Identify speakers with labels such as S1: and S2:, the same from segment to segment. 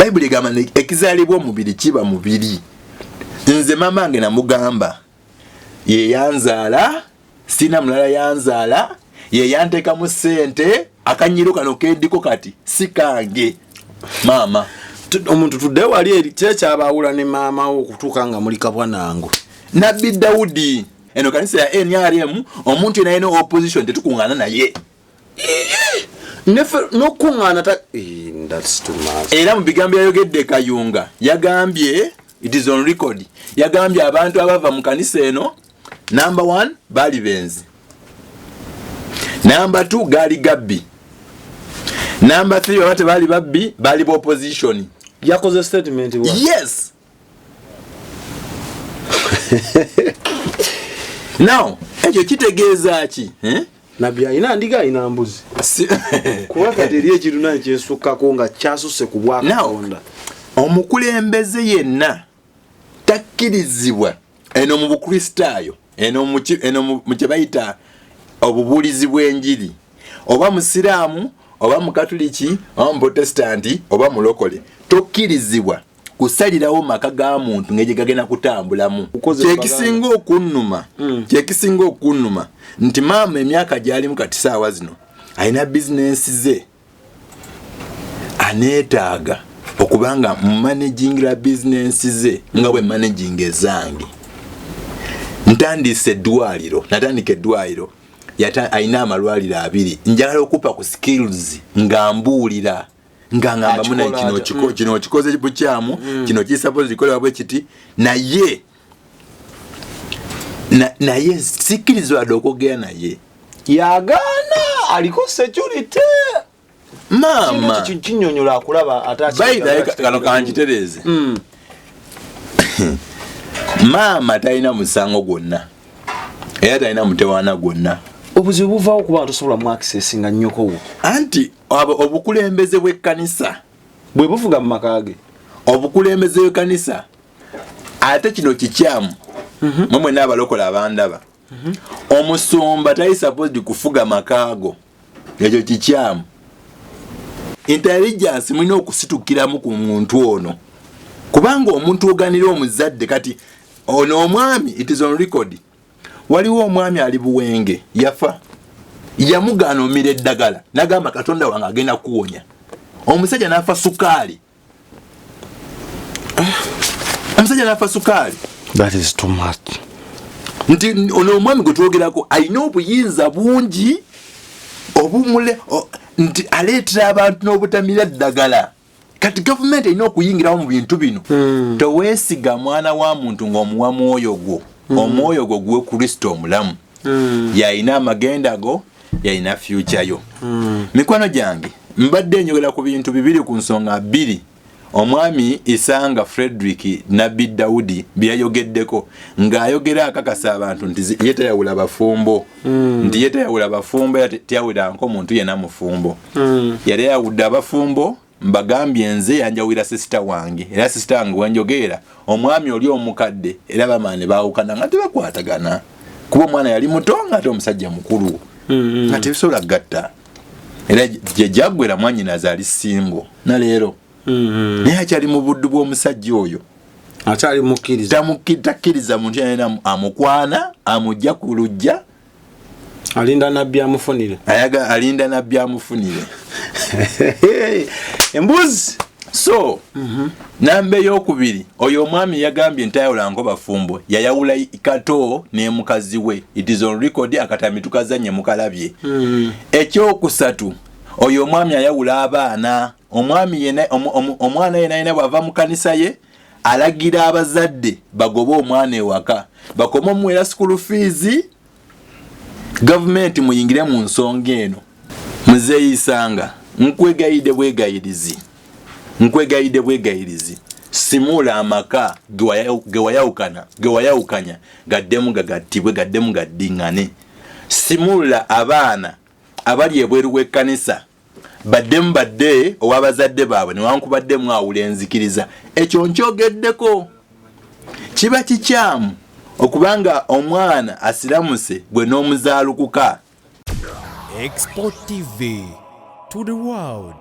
S1: Bible egamba ekizalibwa omubiri kiba mubiri. Nze mama wange namugamba ye yanzaala sina mulala yanzaala ye yanteka mu ssente akanyiro kano keddiko kati sikange mama
S2: omuntu tudde wali eri kyabawula ne maama okutuuka nga muli kabwanango
S1: Nabbi Daudi eno kanisa ya NRM omuntu ina eno opposition tetukungana naye
S2: nefe nokungana that's too much.
S1: Era mu bigambo yayogedde Kayunga yagambye it is on record yagambye abantu abava mu kanisa eno number 1 bali benzi, number 2 gali gabbi, number 3 abate bali babbi bali opposition.
S2: Yakoze statement wa
S1: yes. Now ekyo kitegeeza ki
S2: nabya ina ndiga ina mbuzi kuba kati eriye kiruna kyesukako nga kyasuse ku Bwakatonda.
S1: Omukulembeze yenna takkirizibwa eno mu Bukristaayo eno mu kye bayita obubuulizi bw'enjiri oba musiraamu oba mukatuliki oba muprotestanti oba mulokole tokkirizibwa kusalirawo maka ga muntu ng'egye gagenda kutambulamu. Kyekisinga okunnuma nti maama emyaka gy'alimu kati saawa zino alina bizinensi ze aneetaaga okubanga managingira bizinensi ze nga bwe managing ezange. Natandika eddwaliro alina amalwaliro 2 njagala okupa ku skills nga mbuulira nga ngamba muna kino kikoze bukyamu kino kisapozi likolebwa bwe kiti naye sikirizwa okogera naye
S2: yagaana aliko security
S1: mama
S2: kinyonyola akulaba ataki
S1: kano kanjitereze mama talina musango gwonna era talina mutewaana gwonna.
S2: Obuzibu buvaawo kuba tosobola mu access nga nnyoko wo
S1: anti obukulembeze bw'ekkanisa
S2: bwe buvuga mu makage
S1: obukulembeze bw'ekkanisa ate kino kikyamu mmwe n'abalokola abandaba omusumba tali supposed kufuga makaago ekyo kikyamu. Intelligence mulina okusitukiramu ku muntu ono kubanga omuntu oganira omuzadde kati ono omwami it is on record waliwo omwami ali Buwenge yafa yamugaana omira eddagala nagamba Katonda wange agenda kuwonya omusajja n'afa sukaali. Omusajja n'afa sukaali.
S2: That is too much.
S1: Nti ono omwami gwe twogerako alina obuyinza bungi obumule nti aleetera abantu n'obutamira ddagala kati government erina okuyingirawo mu bintu bino. Toweesiga mwana wa muntu ng'omuwa mwoyo gwo omwoyo gwo gwe Kristo omulamu yalina amagenda go yalina future yo. Mikwano gyange mbadde njogera ku bintu 2 ku nsonga 2 omwami Isanga Frederick Nabbi Daudi byayogeddeko ng'ayogera akakasa abantu nti yetayawula bafumbo nti yetayawula bafumbo teyawula nko muntu yena mufumbo yali yawudde abafumbo mbagambye nze yanjawira sister wange era sister wange wanjogera omwami oli omukadde era bamaane baawukana nga tebakwatagana kuba omwana yali muto nga ate omusajja mukulu nga tebisobola gatta era gye jaggwera mwanyina azaali simbo na leero naye akyali mu buddu bw'omusajja oyo
S2: akyali mukkiriza
S1: takkiriza muntu yenna amukwana amujja ku lujja
S2: alinda nabbi amufunire
S1: alinda nabbi amufunire
S2: embuzi
S1: so namba ey'okubiri oyo omwami yagambye ntayawula nko bafumbo yayawula Kato ne mukazi we it is on record akatami tukazanye mukalabye ekyokusatu oyo omwami ayawula abaana omwami yena omwana yena bwava mu kanisa ye alagira abazadde bagobe omwana ewaka bakoma muwera school fees government muyingire mu nsonga eno. Muzeeyi Isanga nkwegayidde bwegayirizi simula amaka gewayawukanya gaddemu gagattibwe gaddemu gaddingane simula abaana abali ebweru w'ekkanisa baddemu badde ow'abazadde baabwe newankubadde mwawula enzikiriza ekyo nkyogeddeko kiba kikyamu okubanga omwana asiramuse gwe n'omuzaalukuka.
S3: Export TV to the world.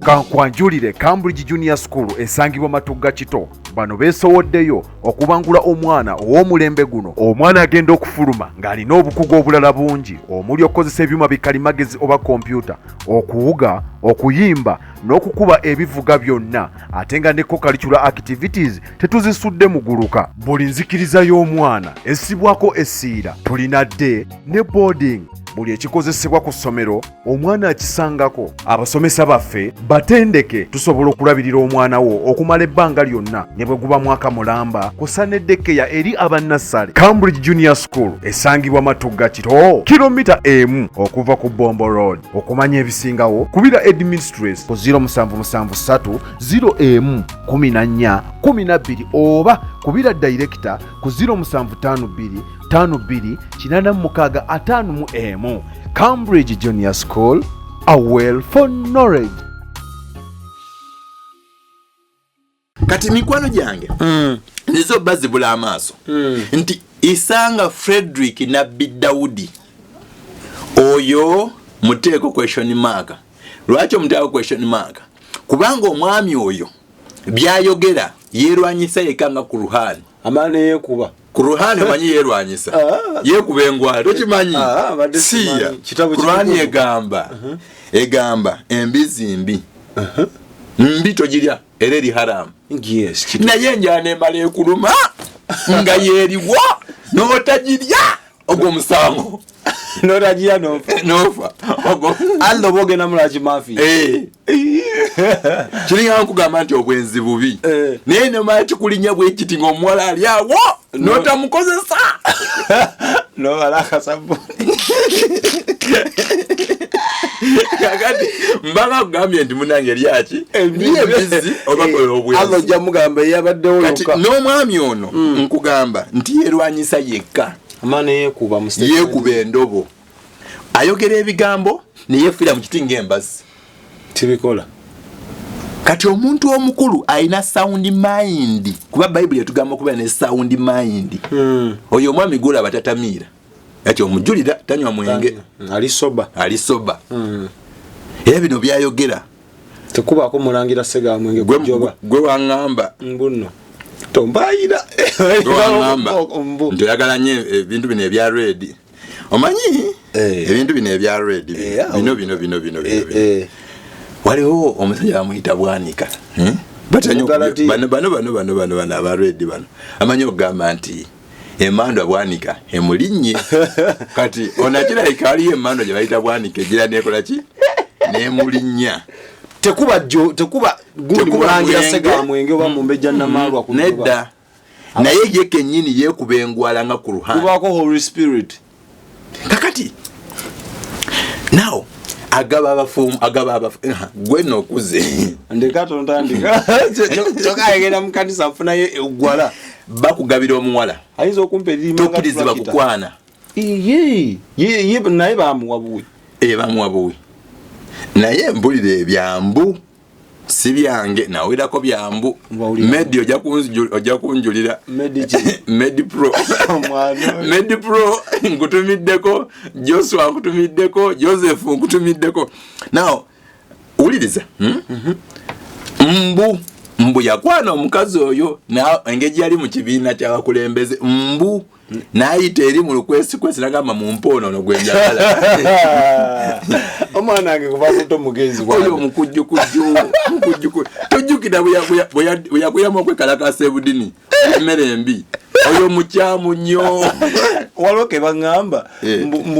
S3: kankwanjulire Cambridge Junior School esangibwa Matugga Kito bano beesowoddeyo okubangula omwana ow'omulembe guno. Omwana agenda okufuluma ng'alina obukugu obulala bungi omuli okukozesa ebyuma bikalimagezi oba kompyuta, okuwuga, okuyimba n'okukuba ebivuga byonna, ate nga ne co-curricular activities tetuzisudde muguluka. Buli nzikiriza y'omwana essibwako essiira, tulina day ne boarding. Buli ekikozesebwa ku ssomero omwana akisangako. Abasomesa baffe batendeke tusobola okulabirira omwana wo okumala ebbanga lyonna ne bwe guba mwaka mulamba kusa n'eddekeya eri abannassale. Cambridge Junior School esangibwa Matugga Kito, kilomita 1 okuva ku Bombo Road. Okumanya ebisingawo kubira Administrator ku 0773 01 14 12 oba kubira Director ku 0752 52 Cambridge Junior School, a well for knowledge.
S1: Kati mikwano gyange nizo bazibula amaaso nti Isanga Frederick Nabbi Daudi oyo muteeko question mark. Lwaki omuteeko question mark? Kubanga omwami oyo byayogera yerwanyisa yekanga ku Ruhani.
S2: Amane yekuba
S1: ku Ruhani manyi yerwanyisa yekuba engwala tokimanyi siya Ruhani egamba embizi mbi mbi togirya era eri haramu.
S2: Yes,
S1: naye njana emala ekuluma nga yeriwa n'otagirya ogwo musango
S2: n'otagirya
S1: nofa
S2: allo bogena mulaji mafi
S1: kiringa nkugamba nti obwenzi bubi naye nemala kikulinya bwekiti ng'omuwala ali awo n'otamukozesa
S2: nobalaka sabuni
S1: kakati mbanga kugambye nti munange lyaki embizi obakola obwenzi
S2: allo jamugamba yabaddewo
S1: yoka n'omwami ono nkugamba nti yerwanyisa yekka
S2: amane
S1: yekuba endobo ayogera ebigambo neyefiira mu kiti ng'embazi
S2: tibikola.
S1: Kati omuntu omukulu aina sound mind kuba Bible yatugamba kuba ne sound mind. Oyo omwami gula batatamiira ati omujulira tanywa mwenge ali soba era bino byayogera
S2: tekubaako mulangira sega mwenge kujoba
S1: gwe wangamba
S2: mbuno tombayira
S1: ntoyagala nnyo ebintu bino ebya red omanyi ebintu bino ebya red bino waliwo omusajja amuyita Bwanika bano aba red bano amanyi okugamba nti emandwa Bwanika emulinnye kati onakira ikaliyo emandwa gye bayita Bwanika egira nekola ki nemulinnya
S2: tekuba gundi mulangira sega mwenge oba mumbeja namalwa ku
S1: nedda naye ye kennyini yekuba engwala nga ku Ruhani
S2: kubako Holy Spirit
S1: kakati now agaba abafumu gwe nokuze
S2: ndekato ntandika tokayegera mu kanisa afuna ye egwala
S1: bakugabira omuwala
S2: ayinza okumperira imanga
S1: tokkiriza bakukwana
S2: ye naye bamuwabuwe
S1: bamuwabuwe naye mbulire ebyambu si byange nawirako byambu medi ojja kunjulira medi pro nkutumiddeko Joshua nkutumiddeko Joseph nkutumiddeko now uliriza mbu yakwana omukazi oyo na engeji yali mu kibiina ky'abakulembeze mbu nayita eri mu lukwesi nagamba mu mpono no gwenjagala
S2: omwana wange kuva kuto mugenzi
S1: gwa oyo mukujjukujju tojjukira buyakuyama okwekalakasa ebudini emmere embi oyo mukyamu nnyo
S2: waloke bagamba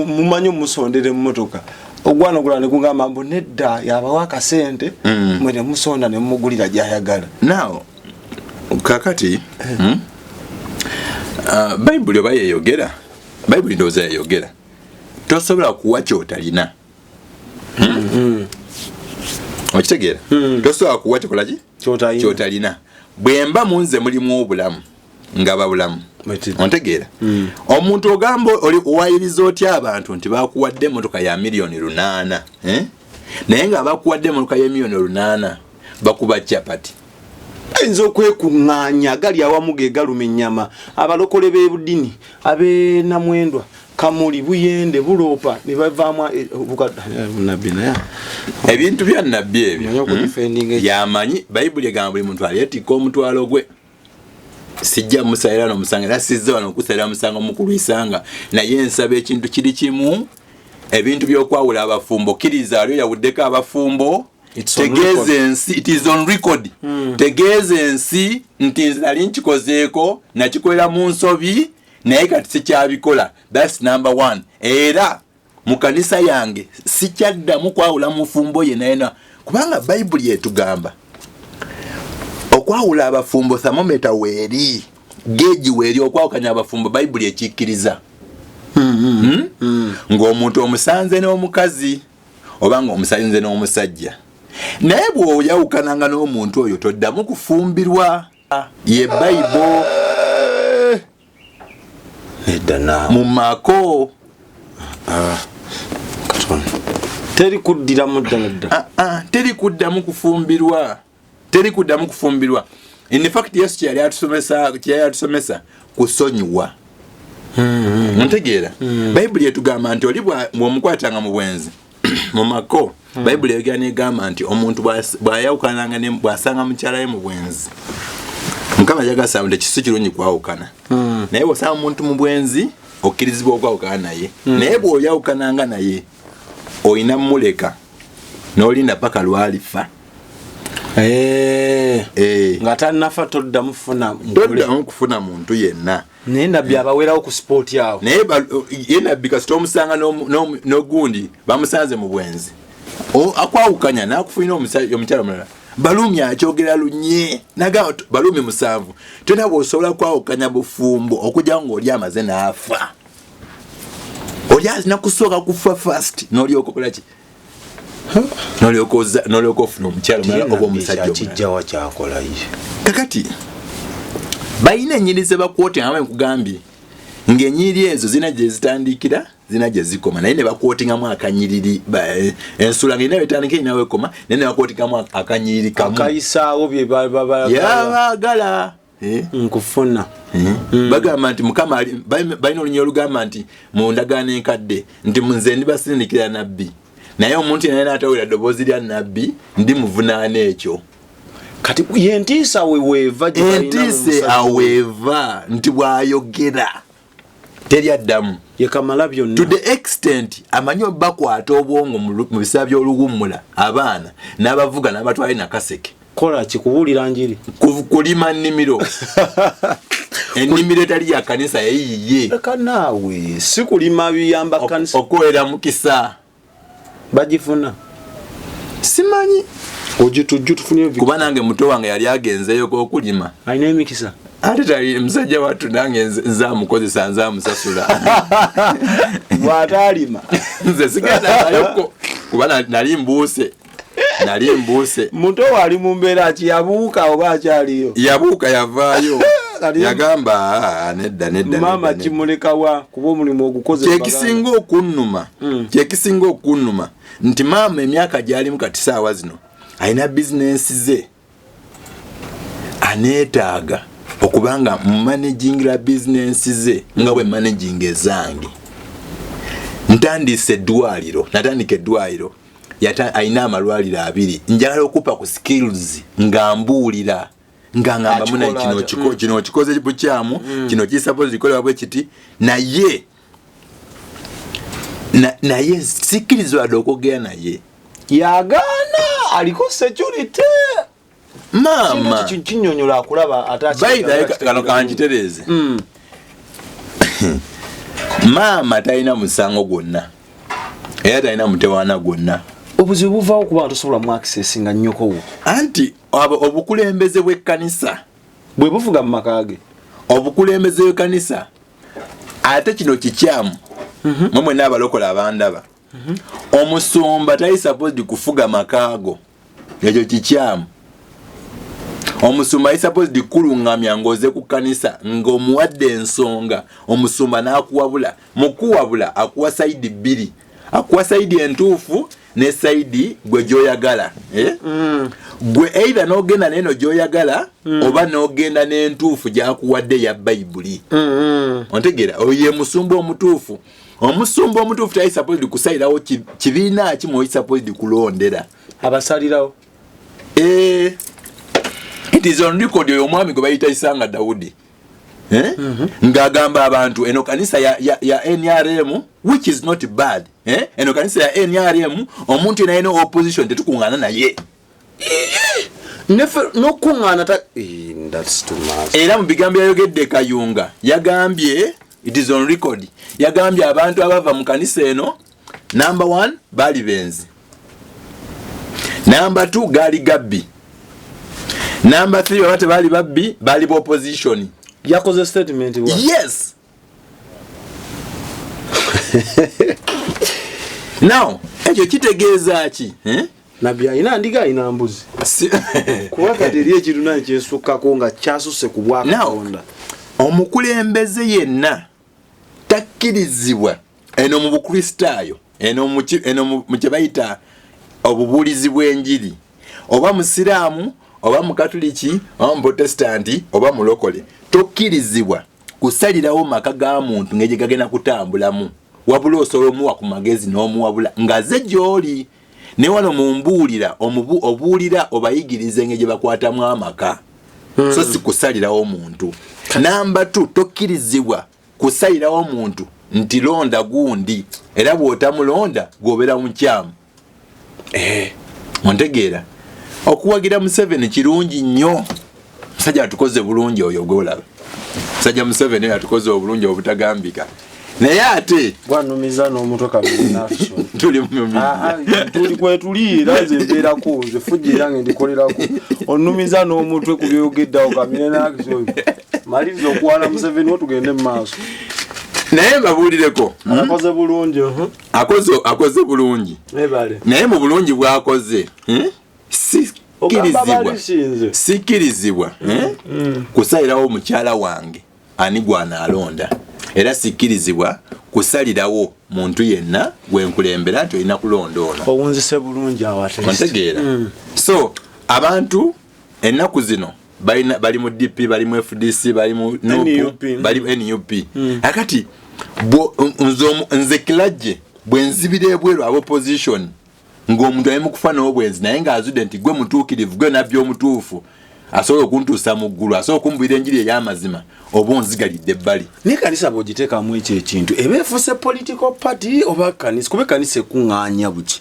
S2: mumanyi omusondere mu motoka ogwana ogula ne kugamba mbu nedda yabawa akasente mwene musonda ne mumugulira gyayagala
S1: now kakati Bible oba yeyogera Bible ndowooza yeyogera tosobola kuwa kyotalina okitegeera tosobola kuwa kyokolaki kyotalina bwemba munze mulimu obulamu nga babulamu ontegeera omuntu ogamba oli owayiriza otya abantu nti bakuwadde emotoka ya $8,000,000 naye nga bakuwadde emotoka ya $8,000,000 bakuba chapati
S2: ayinza okwekuŋŋaanya gali awamu ge galuma ennyama abalokole b'ebudini ab'enamwendwa kamuli buyende bulopa ne bavaamu nabina
S1: ebintu bya nabbi ebyo
S2: defending
S1: yamanyi bayibuli egamba buli muntu alyetikka omutwalo gwe sijja musalira n'omusanga era sizza wano okusalira musango mukulwisanga naye nsaba ekintu kiri kimu ebintu by'okwawula abafumbo kkiriza aliyo yawuddeko abafumbo tegeeza ensi it is on record tegeeza ensi nti nze nali nkikozeeko nakikolera mu nsobi naye kati sikyabikola that's number 1 era mu kanisa yange sikyaddamu kwawula mufumbo yenayena kubanga bayibuli yetugamba okwawula abafumbo thermometer weeri geji weeri okwawukanya abafumbo bayibuli ekikkiriza ng'omuntu omusanze n'omukazi oba ng'omusanze n'omusajja naye bw'oyawukananga n'omuntu oyo toddamu kufumbirwa ye bayibo mu mako
S2: teri kuddiramu ddala
S1: teri kuddamu kufumbirwa teri kuddamu kufumbirwa in fact yesu kyali atusomesa kusonyiwa ntegeera bayibuli etugamba nti oli bw'omukwatanga mu bwenzi mu mako bayibuli egana egamba nti omuntu bw'ayawukananga bw'asanga mukyala ye mu bwenzi mukama yagasa nti kisu kirungi kwawukana naye bw'osanga omuntu mu bwenzi okkirizibwa okwawukana naye naye bw'oyawukananga naye oyina muleka n'olinda paka lwalifa
S2: nga tannafa toddamu
S1: kufuna muntu yenna
S2: naye nabbi abawerawo ku sport awo
S1: naye ye nabbi kasita omusanga n'ogundi bamusanze mu bwenzi akwawukanya n'akufulina omukyala omulala balumi akyogera lunye nagamba balumi 7 tena bw'osobola kwawukanya bufumbo okujja ng'oli amaze n'afa oli alina kusooka kufa fast n'olyoka okolaki n'olyoka ofuna omukyala omulala oba omusajja
S2: kijjawa kyakolayo
S1: kakati balina ennyiri ze bakwoti nga nkugambye ng'ennyiri ezo zina gye zitandikira zina gye zikoma naye ne bakwotingamu akanyiriri ensula ng'erina betandika erina wekoma naye ne bakwotingamu akanyiriri kamu
S2: akayisaawo bye
S1: yabaagala
S2: nkufuna
S1: bagamba nti mukama balina olunyi olugamba nti mu ndagaano enkadde nti nze ndibasindikira nabbi naye omuntu yenna n'atawulira ddoboozi lya nabbi ndi muvunaana ekyo
S2: kati yentiisa weweeva
S1: entiise aweeva nti bw'ayogera teryaddamu
S2: yekamala byonna
S1: to the extent amanyi bakwata obwongo mu biseera by'oluwummula abaana n'abavuga n'abatwale nakaseke
S2: kola kikubuulira njiri
S1: kulima nnimiro ennimiro etali ya kanisa yayiye
S2: leka naawe si kulima biyamba kanisa
S1: okwera mukisa
S2: bagifuna
S1: simanyi
S2: ojutujju tufunye
S1: kuba nange muto wange yali agenzeyo okulima
S2: alina emikisa
S1: ate tali musajja wattu nange nzaamukozesa nzaamusasula
S2: bw'ataalima
S1: nze sigendayoko kuba nali mbuuse
S2: muto wali mu mbeera ki yabuuka oba akyaliyo
S1: yabuuka yavaayo yagamba nedda
S2: maama kimulekawa kuba omulimu ogukoze
S1: kyekisinga okunnuma nti maama emyaka gyalimu kati saawa zino alina bizinensi ze aneetaaga okubanga managingira bizinensi ze nga bwe managinga ezange natandika eddwaliro alina amalwaliro 2 njagala okupa ku skills nga mbuulira nga ngamba muna kino okikoze bukyamu kino kisapozi kikolebwa bwe kiti naye sikirizibwa dde okwogera naye
S2: yagaana aliko security
S1: maama
S2: kinyonyola akulaba
S1: kano kankitereeze maama talina musango gwonna era talina mutewaana gwonna
S2: obuzibu buvaawo kuba tosobola mu access nga nnyokowo
S1: anti obukulembeze bw'ekkanisa
S2: bwe buvuga mu maka ge
S1: obukulembeze bw'ekkanisa ate kino kikyamu mwe n'abalokola abandaba omusumba tali supposed kufuga makaago ekyo kikyamu omusumba ali supposed kulungamya ng'oze ku kkanisa ng'omuwadde ensonga omusumba n'akuwabula mukuwabula akuwa sayidi 2 akuwa sayidi entuufu ne sayidi gwe gy'oyagala gwe either n'ogenda n'eno gy'oyagala oba n'ogenda n'entuufu gy'akuwadde ya bayibuli ontegeera oyo ye musumba omutuufu omusumba omutuufu tali supposed kusalirawo kibiina ki mwoyi supposed kulondera
S2: abasalirawo.
S1: It is on record oyo omwami gwe bayita Isanga Daudi ng'agamba abantu eno kanisa ya NRM which is not bad eno kanisa ya NRM omuntu yena eno opposition tetukungana naye
S2: nokungana that's too much.
S1: Era mu bigambo yayogedde Kayunga yagambye it is on record yagambye abantu abava mu kanisa eno number 1 bali benzi, number 2 gali gabbi, number 3 wabate bali babbi bali opposition.
S2: Yakoze statement wa?
S1: Yes. Now ekyo kitegeeza ki
S2: nabya ina ndiga ina mbuzi kuba kadiri ekiru na kyesukako nga kyasuse ku Bwakatonda.
S1: Omukulembeze yenna takkirizibwa eno mu Bukristaayo eno mu kye bayita obubuulizi bw'enjiri oba Musiraamu oba Mukatuliki oba Muprotestanti oba Mulokole tokkirizibwa kusalirawo maka ga muntu ng'egye gagenda kutambulamu wabula osobola omuwa ku magezi n'omuwabula ngaze gy'oli ne wano mumbuulira obuulira obayigirize ng'egye bakwatamu amaka so si kusalirawo muntu. Namba 2 tokkirizibwa kusalirawo omuntu nti londa gundi era bw'otamulonda g'obeera mukyamu. Ontegeera okuwagira Museveni kirungi nnyo. Musajja atukoze bulungi oyo gwolaba. Musajja Museveni atukoze obulungi obutagambika. Naye ate
S2: gwanumiza n'omutwe kabiri n'action
S1: tuli mumiza
S2: tuli kwetulira nze mbeera ko nze fujira nge ndikolerako onumiza n'omutwe ku byogeddawo kamire n'action maliza okwala Museveni otugende mu maaso.
S1: Naye mbabuulireko
S2: akoze bulungi
S1: akoze bulungi naye mu bulungi bw'akoze sikirizibwa kusalirawo mukyala wange ani gwanaalonda era sikirizibwa kusalirawo muntu yenna gwenkulembera nti olina kulonda ono.
S2: Owunzise bulungi
S1: ontegeera. So abantu ennaku zino bali mu DP bali mu FDC bali mu NUP bali mu NUP akati nze kilajje bwenzibira ebweru abo opposition ng'omuntu ali mu kufa n'obwenzi naye ng'azudde nti gwe mutuukirivu gwe nabbi omutuufu asobola okuntuusa mu ggulu asobola okumbuira enjiri ey'amazima oba onzigalidde ebbali.
S2: Naye kanisa bw'ogiteekamu ekyo ekintu eba efuuse political party oba kanisa kuba kanisa ekuŋŋaanya buki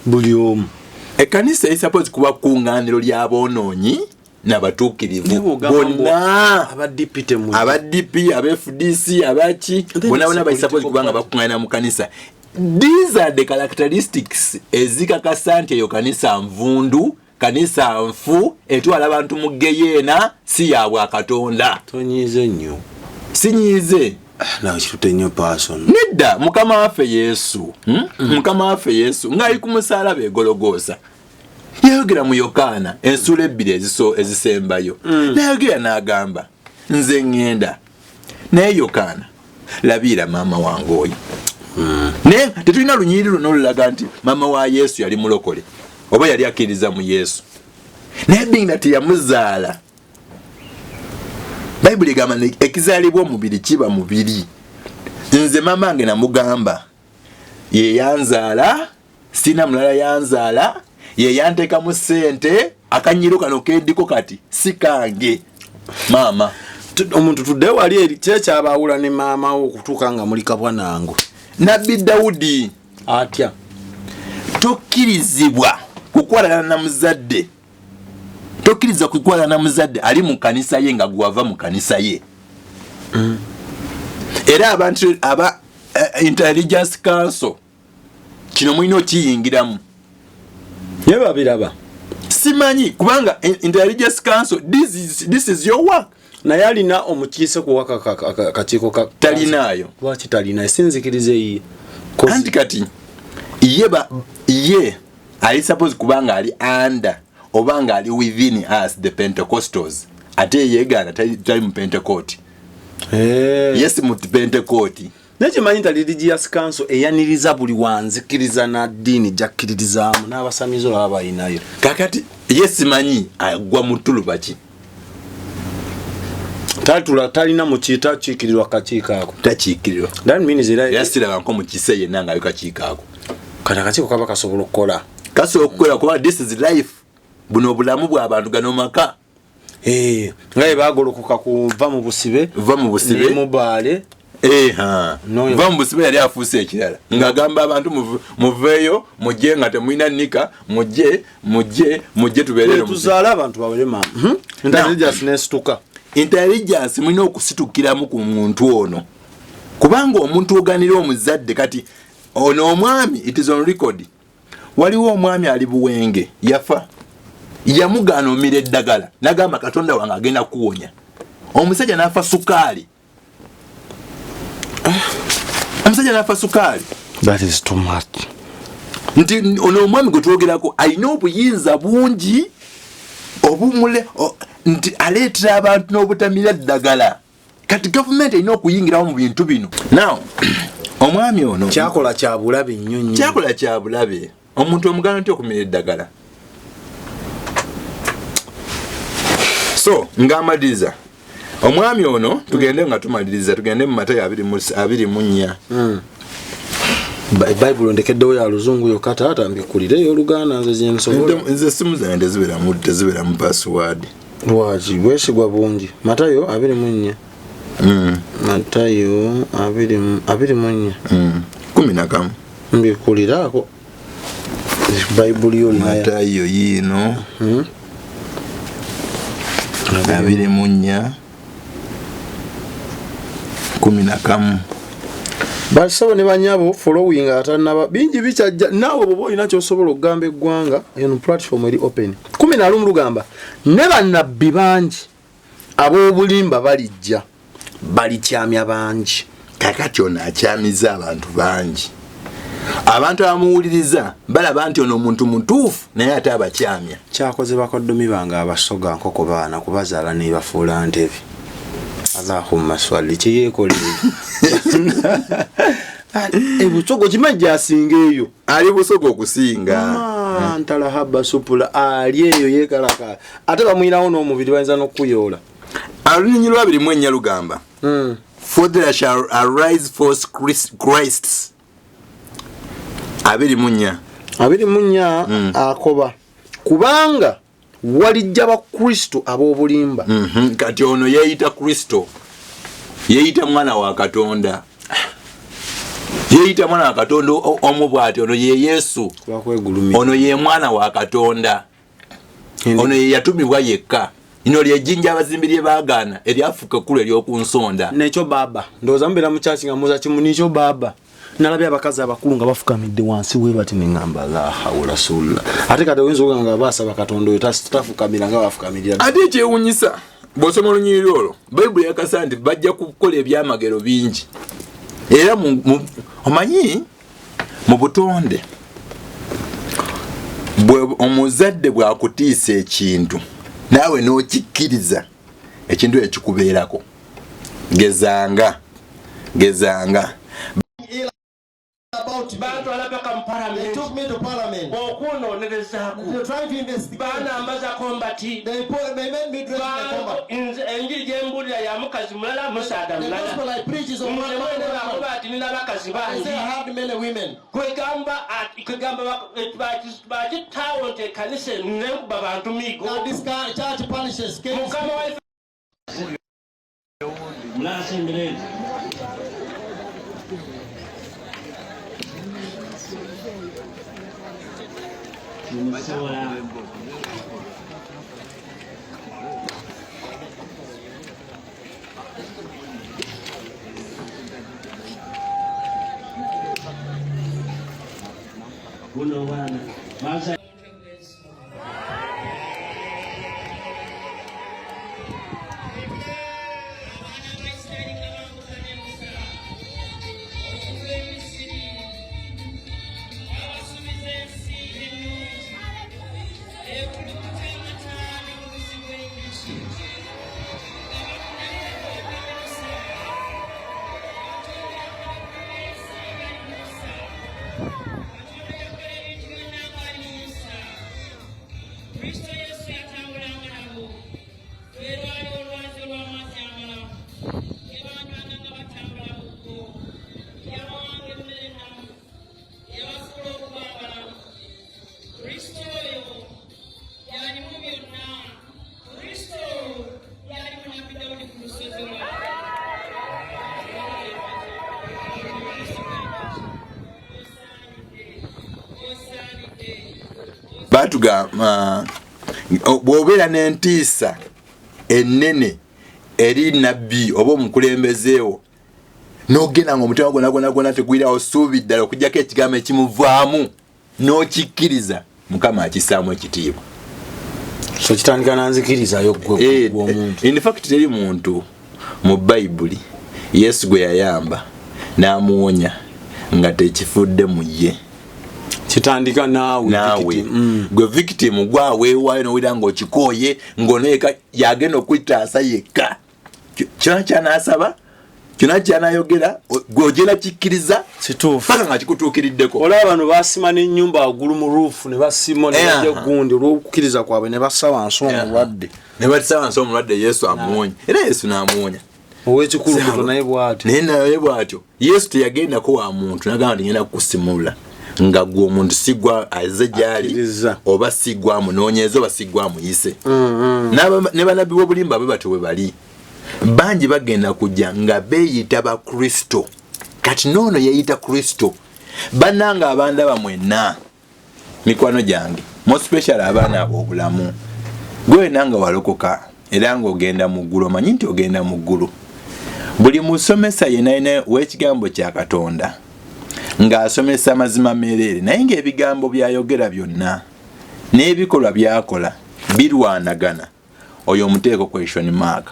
S2: buli omu.
S1: Ekkanisa esuppose kuba kuŋŋaaniro ly'aboonoonyi n'abatuukirivu bonna aba DP aba FDC abaki bonna baisuppose kuba nga bakuŋŋaanira mu kanisa. These are the characteristics ezikakasa nti eyo kanisa nvundu kanisa nfu etwala abantu mu geyeena si ya Bwakatonda.
S2: Tonyiize nnyo.
S1: Sinyiize.
S2: Nawe kirute nnyo person.
S1: Nedda Mukama waffe Yesu. Mukama waffe Yesu ng'ali ku musaalaba e Gologoosa yayogera mu Yokaana ensula 2 ezisembayo nayogera n'agamba nze ŋŋenda naye Yokaana labira maama wange oyo. Naye tetulina lunyiriri luno lulaga nti maama wa Yesu yali mulokole oba yali akkiriza mu Yesu naye binga teyamuzaala. Bayibuli egamba ekizaalibwa omubiri kiba mubiri. Nze maama wange namugamba ye yanzaala sina mulala yanzaala ye yanteekamu ssente akanyiro kano keddiko kati si kange maama.
S2: Omuntu tudde wali eri kyekyabaawula ne maama wo okutuuka nga muli kabwanango.
S1: Nabbi Dawudi
S2: atya
S1: tokkirizibwa kukwalana na muzadde. Tokkiriza kukwalana na muzadde ali mu kanisa ye nga gwava mu kanisa ye. Era abantu aba Intelligence Council kino mulina okiyingiramu.
S2: ye babiraba
S1: Simanyi kubanga Intelligence Council this is your work.
S2: Naye alina omukiise kuwaka kakiiko ka
S1: Talinaayo.
S2: Lwaki talina esinzikirize ye
S1: Anti kati ye ali suppose kubanga ali under obanga ali within us the Pentecostals ate yegaana tali mu Pentecost. Yes mu Pentecost.
S2: Nekimanyi nti Religious Council eyaniriza buli wanzikiriza na ddiini jakkiririzaamu n'abasamizo baba balinayo.
S1: Kakati yes manyi agwa mu tuluba ki
S2: talina mukiita kiikirirwa kakiiko ako
S1: takiikirirwa
S2: that means
S1: era siraba nko mu kisa yenna nga bikakiiko ako
S2: kati akakiiko kaba kasobola okukola
S1: kuba this is life buno obulamu bw'abantu gano maka
S2: nga bwe baagolokoka kuva mu busibe mubaale va mu busibe yali afuuse ekirala ng'agamba abantu muveeyo mujje nga temulina nnika mujje tuzaale abantu bawere maama intelligence nesituka
S1: intelligence mulina okusitukiramu ku muntu ono kubanga omuntu oganira omuzadde kati ono omwami it is on record waliwo omwami ali Buwenge yafa yamugaana omira eddagala nagamba Katonda wange agenda kuwonya omusajja n'afa sukaali
S2: that is too much
S1: nti ono omwami gwe twogerako alina obuyinza bungi obumule nti aleetera abantu n'obutamira ddagala kati gavumenti erina okuyingirawo mu bintu bino now omwami ono
S2: kyakola kyabulabe nnyo
S1: kyabulabe omuntu omugaana nti okumira eddagala so ng'amaliriza omwami ono tugende nga tumaliriza tugende mu Matayo 24
S2: Bible ndekeddewo ya luzungu yokka taata mbikulire y'Oluganda
S1: nze simu zange teziberamu password
S2: lwaki bwesigwa bungi Matayo 24 Matayo 24
S1: 11
S2: mbikuliraako Bible yonna
S1: Matayo yino 24 11
S2: basaba ne banyabo following atanaba bingi bikyajja naawe bwoba olina kyosobola okugamba eggwanga eno platform eri open 11 lugamba ne bannabbi bangi ab'obulimba balijja balikyamya bangi
S1: kakati ono akyamiza abantu bangi abantu abamuwuliriza balaba nti ono omuntu mutuufu naye ate abakyamya
S2: kyakoze bakoddomi bange abasoga nkoko baana kubazaala ne bafuula ntebe Allahumma swali kiyeekolere ebusogo kimajja asinga eyo
S1: ali busogo okusinga
S2: ntala haba supula ali eyo yeekalaka ate bamwinawo n'omubiri bayinza n'okuyoola
S1: Olunyinyi lwa 24 lugamba for there shall arise false Christs 24
S2: akoba kubanga walijja bakristo ab'obulimba
S1: kati ono yeeyita Kristo yeeyita mwana wa Katonda omu bw'ati ono ye Yesu ono ye mwana wa Katonda ono ye yatumibwa yekka ino lyejjinja abazimbi lye baagaana eryafuuka ekkulu ery'okunsonda
S2: nekyo baba ndowooza mubeera mu kyaki nga muza kimu nikyo baba nalabye abakazi abakulu nga bafukamidde wansi we bati ne ngamba la hawla sulla ate kati oyinza okuga nga baasaba Katonda oyo tafukamira nga bafukamirira
S1: ate ekyewuunyisa bw'osoma olunyiriri olwo Bayibuli yakasa nti bajja kukola ebyamagero bingi era omanyi mu butonde omuzadde bw'akutiisa ekintu naawe n'okikkiriza ekintu ekikubeerako gezanga
S4: They took me to parliament. They were trying to investigate. They made me dress in a combat. The gospel I preach is of one man. I say I have many women. Now this church punishes kids.
S1: batugamba bw'obeera n'entiisa ennene eri nabbi oba omukulembezeewo n'ogenda ng'omutima gwonna tegwirawo ssuubi ddala okugyako ekigambo ekimuvaamu n'okikkiriza Mukama akissaamu ekitiibwa.
S2: So kitandika nanzikirizayo gwe omuntu.
S1: In fact teri muntu mu Bayibuli Yesu gwe yayamba n'amuwonya nga tekifudde mu ye.
S2: Kitandika naawe
S1: gwe victim gwaweewaayo n'owira ng'okikooye ng'oneeka yagenda okwitaasa yekka kyona kyanaasaba kyona kyanayogera gwe ogenda kikkiriza
S2: kituufu
S1: paka nga kikutuukiriddeko.
S2: olaba bano baasima n'ennyumba waggulu mu ruufu ne basima nebajja gundi olw'okukkiriza kwabwe ne bassa wansi omulwadde
S1: ne batisa wansi omulwadde Yesu amuwonya era Yesu n'amuwonya
S2: ow'ekikulu muto naye bw'atyo
S1: naye naye bw'atyo Yesu teyagendako wa muntu n'agamba nti ngenda kukusimula nga gwe omuntu sigwa aze gyali oba sigwa munoonyeze oba sigwa muyise. Ne bannabbi b'obulimba be batyo bwe bali bangi bagenda kujja nga beeyita ba Kristo kati noono yeeyita Kristo bannanga abandaba mwenna mikwano gyange mo special abaana ab'obulamu gwe nanga walokoka era ng'ogenda mu ggulu omanyi nti ogenda mu ggulu buli musomesa yenna w'ekigambo kya Katonda ng'asomesa amazima mereere naye ng'ebigambo byayogera byonna n'ebikolwa byakola birwanagana oyo omuteeko question mark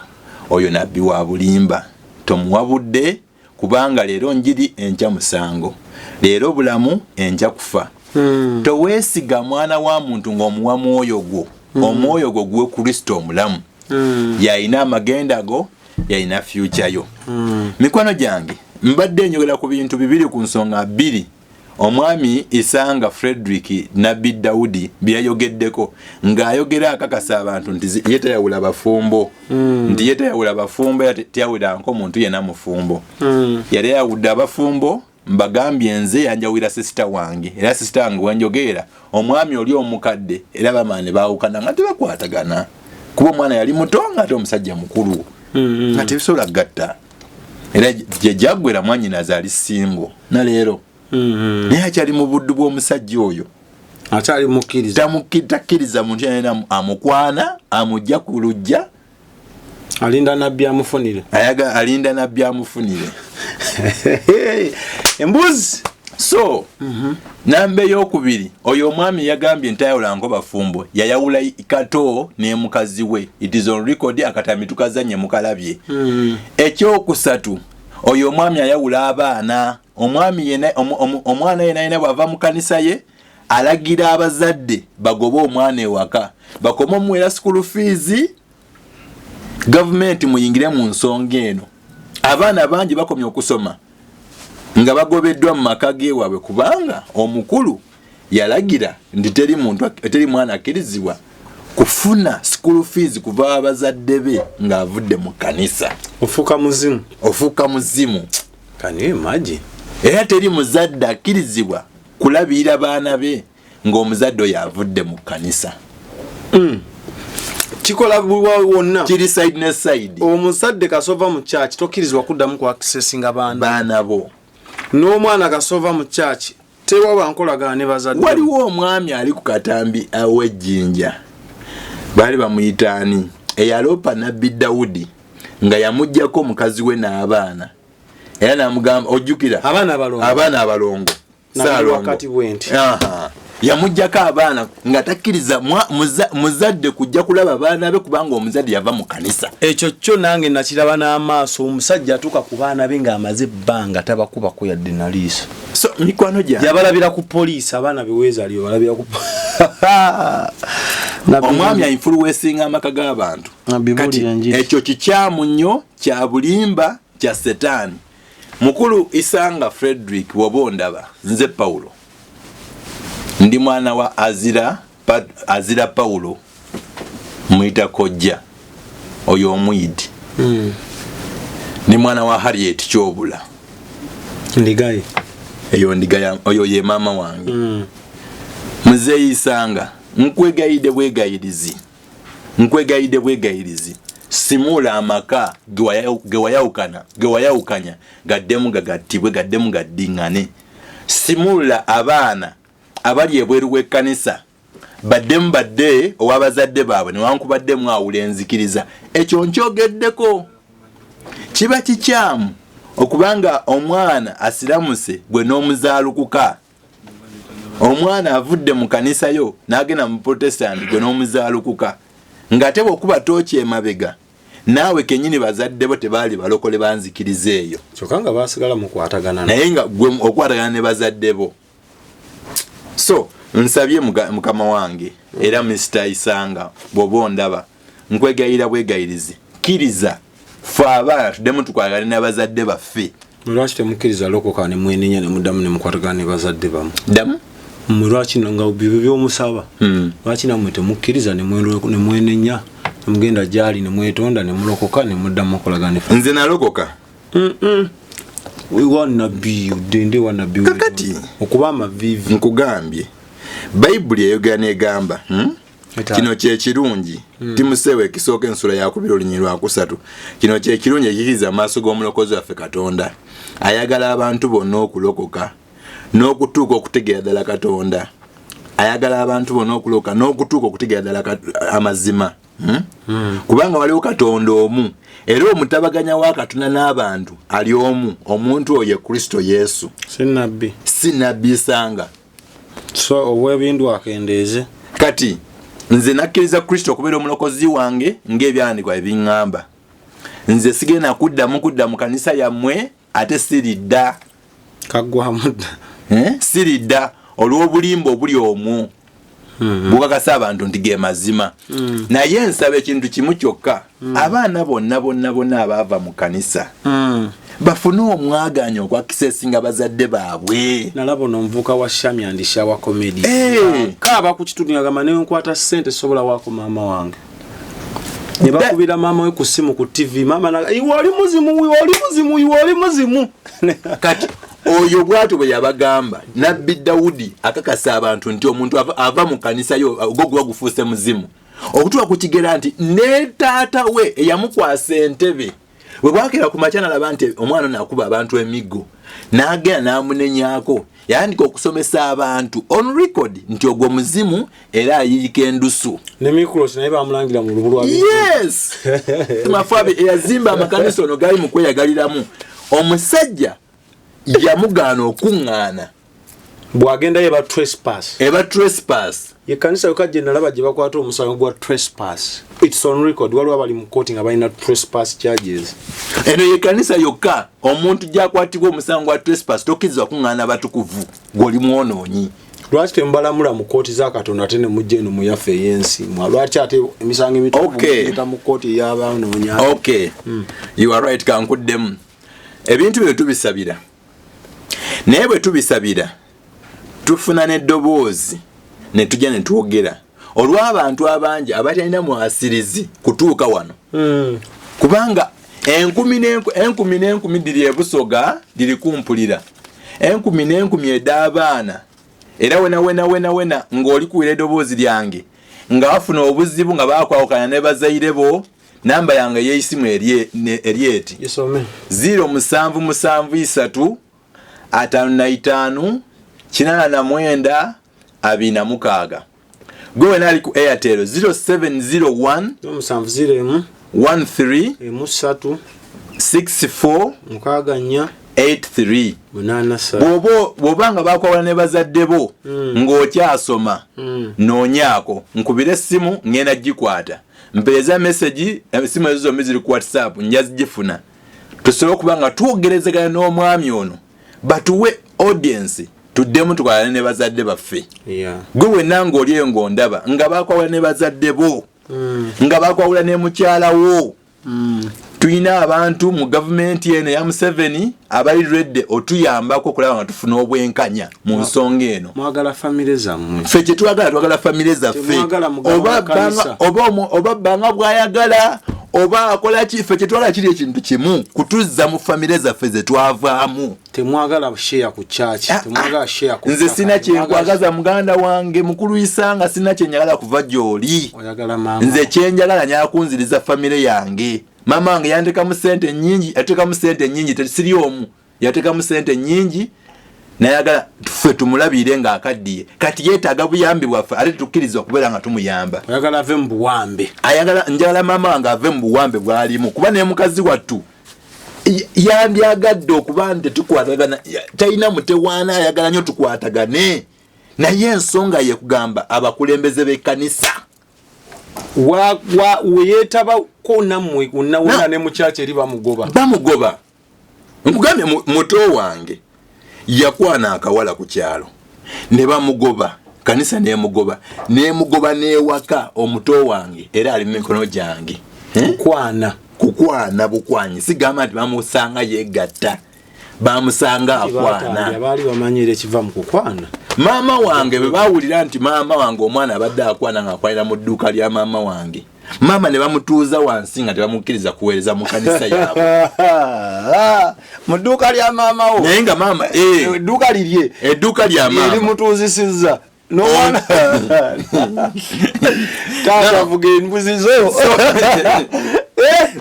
S1: oyo nabbi wa bulimba tomuwabudde kubanga leero njiri enkya musango leero bulamu enkya kufa. Toweesiga mwana wa muntu ng'omuwa mwoyo gwo omwoyo gwo gwe Kristo omulamu yalina amagenda go yalina future yo. Mikwano gyange mbadde njogera ku bintu bibiri ku nsonga bbiri omwami Isanga Frederick nabbi Daudi byayogeddeko ng'ayogera akakasa abantu nti yetayawula bafumbo nti yetayawula bafumbo teyawula nk'omuntu yenna mufumbo yali yawudde abafumbo mbagambye nze yanjawira sisita wange era sisita wange wanjogera omwami oli omukadde era bamaane baawukana nga tebakwatagana kuba omwana yali muto nga ate omusajja mukulu nga tebisobola gatta era gye jaggwera mwanyina azaali singo na leero naye akyali mu buddu bw'omusajja oyo
S2: akyali mukkiriza
S1: takkiriza muntu yenna amukwana amujja ku lujja
S2: alinda nabbi amufunire
S1: alinda nabbi amufunire
S2: embuzi
S1: so namba ey'okubiri oyo omwami yagambye ntayawula nko bafumbo yayawula kato ne mukazi we it is on record akatami tukazanye mukalabye ekyokusatu oyo omwami ayawula abaana omwami yena omwana yena bwava mu kanisa ye alagira abazadde bagobe omwana ewaka bakoma omuwera school fees government muyingire mu nsonga eno abaana bangi bakomye okusoma nga bagobeddwa mu maka geewaabwe kubanga omukulu yalagira nti teri mwana akkirizibwa kufuna school fees kuva abazadde be ng'avudde mu kanisa. Ofuuka muzimu.
S2: Can you imagine?
S1: Era teri muzadde akkirizibwa kulabirira baana be ng'omuzadde oyo avudde mu kanisa.
S2: Kikola wonna
S1: kiri side ne side.
S2: Omuzadde kasova mu church tokkirizibwa kuddamu ku accessinga
S1: baana bo.
S2: N'omwana kasova mu church tewaba nkolagana ne bazadde.
S1: Waliwo omwami ali ku katambi aw'ejjinja baali bamuyitaani eyalopa nabbi Dawudi nga yamuggyako omukazi we n'abaana era n'amugamba ojjukira abaana abalongo
S2: wakati bwenti
S1: yamuggyako abaana nga takkiriza muzadde kujja kulaba baana be kubanga omuzadde yava mu kanisa.
S2: Ekyo kyo nange nakiraba n'amaaso omusajja atuuka ku baana be ng'amaze ebbanga tabakubako yadde naliiso.
S1: So mikwano gyange
S2: yabalabira ku poliisi abaana beweezali balabira ku
S1: omwami influencinga amaka g'abantu kati ekyo kikyamu nnyo kya bulimba kya setaani. Mukulu Isanga Frederick wobondaba nze Paulo ndi mwana wa Azira Paulo mwita kojja oyo omwidi ni mwana wa Harriet Kyobula
S2: ndigaye
S1: eyo ndigaya oyo ye mama wange Muzeyi Isanga nkwegayide bwegayirizi simula amaka gewayawukanya gaddemu gagattibwe gaddemu gaddingane simula abaana abali ebweru w'ekkanisa badde owabazadde baabwe newankubadde mwawula enzikiriza ekyo nkyogeddeko kiba kikyamu okubanga omwana asiramuse gwe n'omuzaalukuka omwana avudde mu kanisa yo n'agenda mu protestant gwe n'omuzaalukuka nga te bw'okuba tooki emabega naawe kenyini bazadde bo tebaali balokole banzikiriza eyo
S2: kyokka nga baasigala mukwatagana
S1: naye nga gwe okwatagana ne bazadde bo. So nsabye mukama wange era Mr. Isanga bw'oba ondaba nkwegayira bwegayirizi kkiriza ffe abaana tuddemu tukwatagane n'abazadde baffe.
S2: Lwaki temukkiriza lokoka ne mwenenya ne muddamu ne mukwatagana ne bazadde bamu?
S1: Ddamu
S2: lwaki nga bibyo by'omusaba lwaki nammwe temukkiriza ne mwenenya mugenda gyali ne mwetonda ne mulokoka ne muddamu okolagana?
S1: Nze nalokoka
S2: dende wanabbi
S1: kakati
S2: okuba amavivi
S1: nkugambye bayibuli eyogera negamba kino kyekirungi timuseewo ekisooka ensula yakubira olunyi lwakusatu. Kino kyekirungi ekikiriza amaaso g'omulokozi waffe Katonda ayagala abantu bonna okulokoka n'okutuuka okutegeera ddala Katonda. Ayagala abantu bonna okulokoka n'okutuuka okutegeera ddala amazima. Kubanga waliwo Katonda omu era omutabaganya wa Katonda n'abantu ali omu, omuntu oyo Kristo Yesu, si nabbi Isanga.
S2: So obwebindu akendeeze
S1: kati nze nakkiriza Kristo okubeera omulokozi wange ng'ebyandikwa ebiŋŋamba. Nze sigenda kudda mu kanisa yammwe ate siridda
S2: kaggwamu
S1: siridda olw'obulimba obuli omwo bukakasa abantu nti ge mazima. Naye nsaba ekintu kimu kyokka, abaana bonna abaava mu kanisa bafune omwaganya okwakisesinga bazadde baabwe.
S2: nalaba onomuvuka wa Shami andisha wa komedi kaaba ku kitundu yagamba ne nkwata ssente sobola wako maama wange ne bakubira maama we ku simu ku TV maama wali muzimu
S1: kati oyo bwatu bwe yabagamba nabbi Dawudi akakasa abantu nti omuntu ava mu kanisa yo ogogwa gufuuse muzimu okutuwa ku kigera nti ne taata we eyamukwasa entebe we bwakera ku machana alaba nti omwana nakuba abantu emiggo n'agenda n'amunenyaako yandika okusomesa abantu on record nti ogwo muzimu era ayiyika endusu
S2: ne Mikros naye bamulangira mu lubulwa.
S1: Yes tumafabe eyazimba amakanisa ono gali mu kweyagaliramu omusajja yamugaana okuŋŋaana
S2: bwagenda eba trespass ye kanisa yokajje nalaba gye bakwata omusango gwa trespass. It's on record waliwo abali mu court nga balina trespass charges.
S1: Eno ye kanisa yokka omuntu gyakwatibwa omusango gwa trespass tokkirizibwa kuŋŋaana batukuvu gw'oli mwonoonyi.
S2: Lwaki tembalamula mu kooti za Katonda ate ne mujja eno mu yaffe ey'ensi lwaki ate emisango emitukuvu muyita mu kooti ey'abanoonya?
S1: Okay you are right kankuddemu ebintu bino tubisabira naye bwe tubisabira tufuna n'eddoboozi ne tujja ne twogera olw'abantu abangi abatalina mwasirizi kutuuka wano kubanga enkumi n'enkumi diri ebusoga diri kumpulira enkumi n'enkumi ed'abaana era wena ng'oli kuwira eddoboozi lyange nga bafuna obuzibu nga bakwawukana ne bazaire bo. Namba yange y'esimu eryeti 0773 595 889 26. Gwe nali ku Airtel 0701 13 64 83. Bw'obanga bakwawula ne bazadde bo ng'okyasoma noonyaako nkubira essimu ngenda gikwata mpeeza message esimu ezo zombi ziri ku WhatsApp njazigifuna tusobola okuba nga twogerezegana n'omwami ono batuwe audience tuddemu tukwalane ne bazadde baffe. Gwe wenna ng'oli eyo ng'ondaba nga bakwawula ne bazadde bo nga bakwawula ne mukyala wo. Tuyina abantu mu gavumenti eno ya Museveni abali redde otuyambako okulaba nga tufuna obwenkanya mu nsonga eno.
S2: Mwagala famire zammwe
S1: ffe kye twagala famire zaffe oba bbanga bwayagala oba akola ki ffe kye twagala kiri ekintu kimu kutuzza mu famire zaffe ze twavaamu.
S2: Temwagala share ku church temwagala share ku
S1: nze sina kyenkwagaza muganda wange mukulu Isanga sina kyenjagala kuva gy'oli. Nze kyenjagala nyakunziriza famire yange. Mama wange yantekamu sente nnyingi, yatekamu sente nnyingi, tesiri omu. Yatekamu sente nnyingi nayagala ffe tumulabire nga akaddiye kati yeetaaga buyambi bwaffe ate tukkiriza okubeera nga tumuyamba
S2: ayagala ave mu buwambe
S1: njagala maama wange ave mu buwambe bwalimu kuba ne mukazi wattu yandyagadde okuba nti tukwatagana talina mutewaana ayagala nnyo tukwatagane naye ensonga ye kugamba abakulembeze b'ekkanisa
S2: weyeetabako nammwe unawona ne mukyaki eri bamugoba
S1: nkugambye muto wange yakwana akawala ku kyalo ne bamugoba kanisa nemugoba n'ewaka omuto wange era ali mu mikono gyange kukwana bukwanyi sigamba nti bamusanga yegatta bamusanga akwana
S2: abaali bamanyire kiva mu kukwana
S1: maama wange bwe bawulira nti maama wange omwana abadde akwana ng'akwanira mu dduuka lya maama wange maama ne bamutuuza wansi nga tebamukkiriza kuweereza mu kanisa yaabwe
S2: mu dduuka lya maama wo
S1: naye nga maama edduuka lya maama
S2: erimutuuzisizza n'omwana taatavuga embuzi zo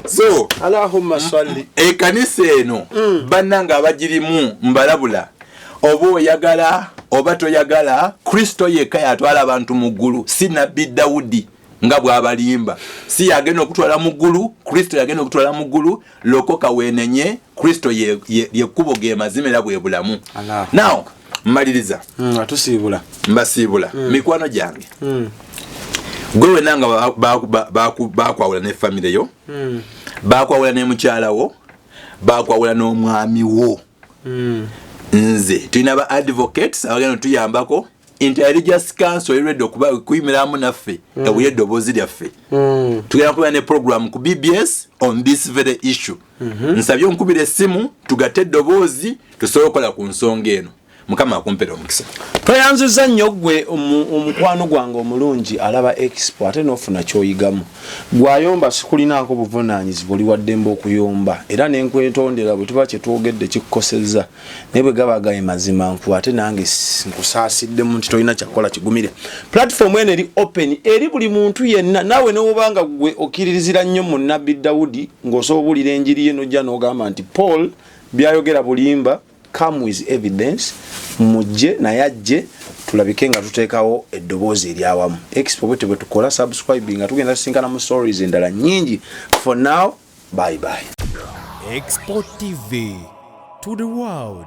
S1: so
S2: Allahumma salli
S1: ekanisa eno bannanga abagirimu mbalabula oba oyagala oba toyagala Kristo yekka yatwala abantu mu ggulu si nabbi Dawudi nga bw'abalimba si yagenda okutwala mu ggulu Kristo yagenda okutwala mu ggulu lokoka weenenye Kristo yekkubo ge mazima era bwe bulamu now mmaliriza
S2: atusiibula
S1: mbasiibula mikwano gyange gwe wenanga bakwawula ne famire yo bakwawula ne mukyala wo bakwawula n'omwami wo nze tulina ba advocates abagenda tuyambako Inter-Religious Council iredo kuba kuyimiramu naffe ewuye eddoboozi lyaffe tugenda kuba ne program ku BBS on this very issue nsabye onkubira essimu tugatte eddoboozi tusobole okukola ku nsonga eno mukama akumpera omukisa
S2: tweyanziza nnyo gwe omukwano gwange omulungi alaba expo ate n'ofuna kyoyigamu gwayomba sikulinaako buvunaanyizibwa oli waddembe okuyomba era nenkwetondera bwe tuba kyetwogedde kikkosezza naye bwe gaba gaye mazima nku ate nange nkusaasiddemu nti tolina kyakukola kigumire platform eno eri open eri buli muntu yenna naawe newobanga gwe okkiririzira nnyo mu nabbi Dawudi ng'osobola obuulira enjiri ye n'ojja n'ogamba nti Paul byayogera bulimba come with evidence mujje naye ajje tulabike nga tuteekawo eddoboozi eryawamu expo bwe tebwe tukola subscribe nga tugenda tusinkana mu stories endala nnyingi for now bye bye
S5: Expo TV to the world.